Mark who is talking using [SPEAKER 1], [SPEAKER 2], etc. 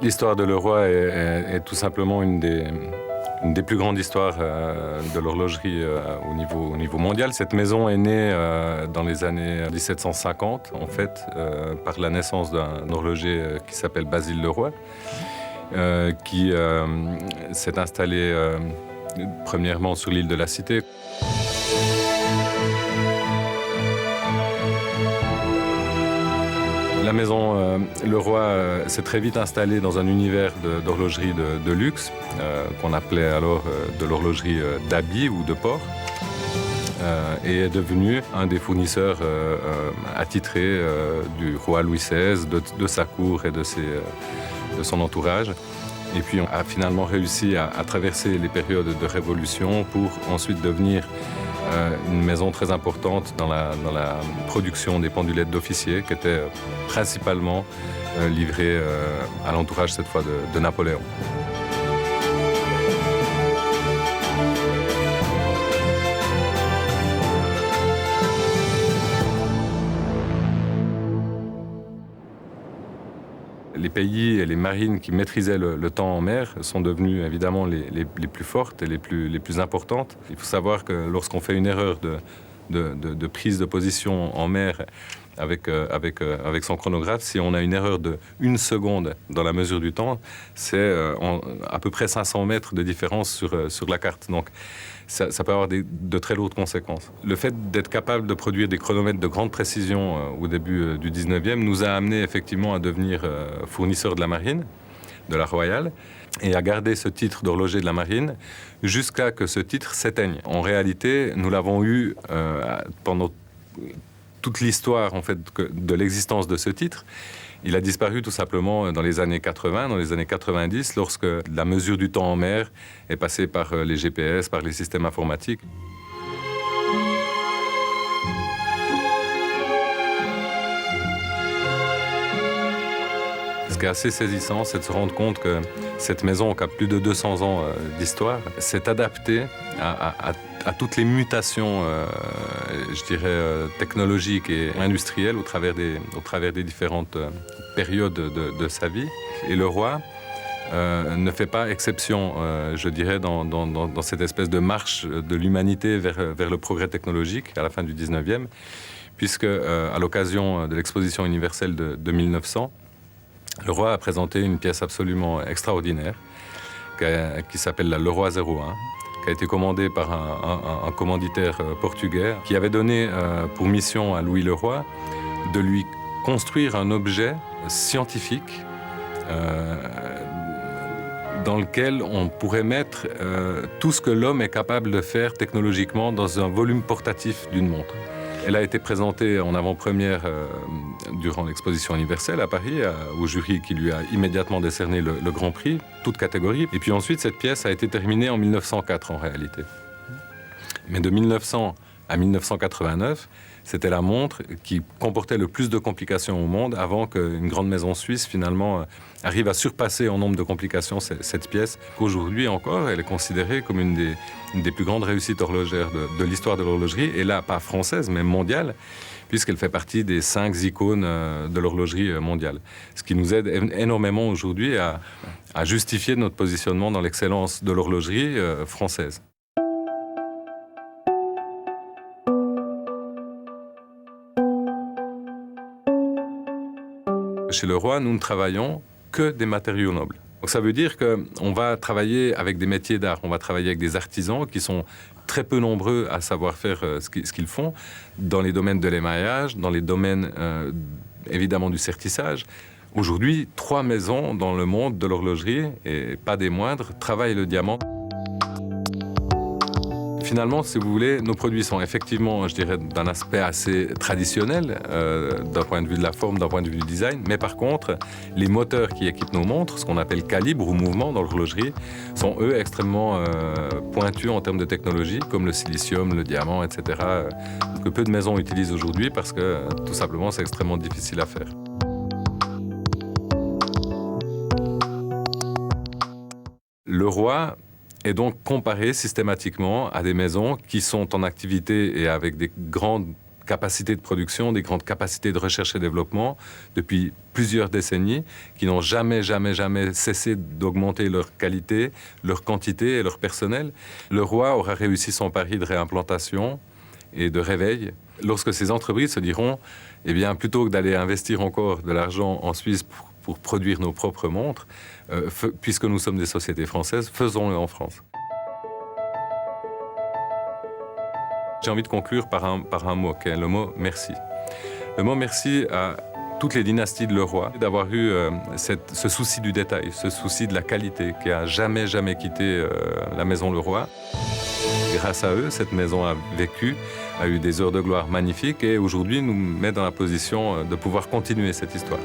[SPEAKER 1] L'histoire de Leroy est tout simplement une des plus grandes histoires de l'horlogerie au niveau mondial. Cette maison est née dans les années 1750, en fait, par la naissance d'un horloger qui s'appelle Basile Leroy, qui s'est installé premièrement sur l'île de la Cité. La maison Leroy s'est très vite installée dans un univers d'horlogerie de luxe, qu'on appelait alors de l'horlogerie d'habits ou de port, et est devenue un des fournisseurs attitrés du roi Louis XVI, de sa cour et de son entourage. Et puis on a finalement réussi à traverser les périodes de révolution pour ensuite devenir une maison très importante dans la production des pendulettes d'officiers qui étaient principalement livrées à l'entourage cette fois de Napoléon. Les pays et les marines qui maîtrisaient le temps en mer sont devenues évidemment les plus fortes et les plus importantes. Il faut savoir que lorsqu'on fait une erreur de prise de position en mer avec son chronographe, si on a une erreur de 1 seconde dans la mesure du temps, c'est à peu près 500 mètres de différence sur la carte. Donc ça peut avoir de très lourdes conséquences. Le fait d'être capable de produire des chronomètres de grande précision au début du 19e nous a amené effectivement à devenir fournisseur de la marine, de la Royale, et à garder ce titre d'horloger de la marine jusqu'à ce que ce titre s'éteigne. En réalité, nous l'avons eu pendant toute l'histoire en fait, de l'existence de ce titre. Il a disparu tout simplement dans les années 80, dans les années 90, lorsque la mesure du temps en mer est passée par les GPS, par les systèmes informatiques. Ce qui est assez saisissant, c'est de se rendre compte que cette maison, qui a plus de 200 ans d'histoire, s'est adaptée à toutes les mutations, je dirais, technologiques et industrielles au travers des différentes périodes de sa vie. Et le roi ne fait pas exception, je dirais, dans cette espèce de marche de l'humanité vers le progrès technologique à la fin du 19e, puisque à l'occasion de l'exposition universelle de 1900, le roi a présenté une pièce absolument extraordinaire qui s'appelle la Leroy 01, qui a été commandée par un commanditaire portugais qui avait donné pour mission à Louis Leroy de lui construire un objet scientifique dans lequel on pourrait mettre tout ce que l'homme est capable de faire technologiquement dans un volume portatif d'une montre. Elle a été présentée en avant-première durant l'exposition universelle à Paris, au jury qui lui a immédiatement décerné le Grand Prix, toute catégorie. Et puis ensuite, cette pièce a été terminée en 1904 en réalité. Mais de 1900 à 1989, c'était la montre qui comportait le plus de complications au monde avant qu'une grande maison suisse, finalement, arrive à surpasser en nombre de complications cette pièce. Qu'aujourd'hui encore, elle est considérée comme une des plus grandes réussites horlogères de l'histoire de l'horlogerie, et là, pas française, mais mondiale, puisqu'elle fait partie des 5 icônes de l'horlogerie mondiale. Ce qui nous aide énormément aujourd'hui à justifier notre positionnement dans l'excellence de l'horlogerie française. Chez Leroy, nous ne travaillons que des matériaux nobles. Donc ça veut dire qu'on va travailler avec des métiers d'art, on va travailler avec des artisans qui sont très peu nombreux à savoir faire ce qu'ils font dans les domaines de l'émaillage, dans les domaines évidemment du sertissage. Aujourd'hui, 3 maisons dans le monde de l'horlogerie, et pas des moindres, travaillent le diamant. Finalement, si vous voulez, nos produits sont effectivement, je dirais, d'un aspect assez traditionnel, d'un point de vue de la forme, d'un point de vue du design. Mais par contre, les moteurs qui équipent nos montres, ce qu'on appelle calibre ou mouvement dans l'horlogerie, sont eux extrêmement pointus en termes de technologie, comme le silicium, le diamant, etc., que peu de maisons utilisent aujourd'hui parce que, tout simplement, c'est extrêmement difficile à faire. Leroy est donc comparé systématiquement à des maisons qui sont en activité et avec des grandes capacités de production, des grandes capacités de recherche et développement depuis plusieurs décennies, qui n'ont jamais cessé d'augmenter leur qualité, leur quantité et leur personnel. Le roi aura réussi son pari de réimplantation et de réveil lorsque ces entreprises se diront, eh bien, plutôt que d'aller investir encore de l'argent en Suisse pour produire nos propres montres, puisque nous sommes des sociétés françaises, faisons-le en France. J'ai envie de conclure par un mot, qui est le mot « merci ». Le mot « merci » à toutes les dynasties de Leroy, d'avoir eu ce souci du détail, ce souci de la qualité, qui a jamais quitté la maison Leroy. Grâce à eux, cette maison a vécu, a eu des heures de gloire magnifiques et aujourd'hui nous met dans la position de pouvoir continuer cette histoire.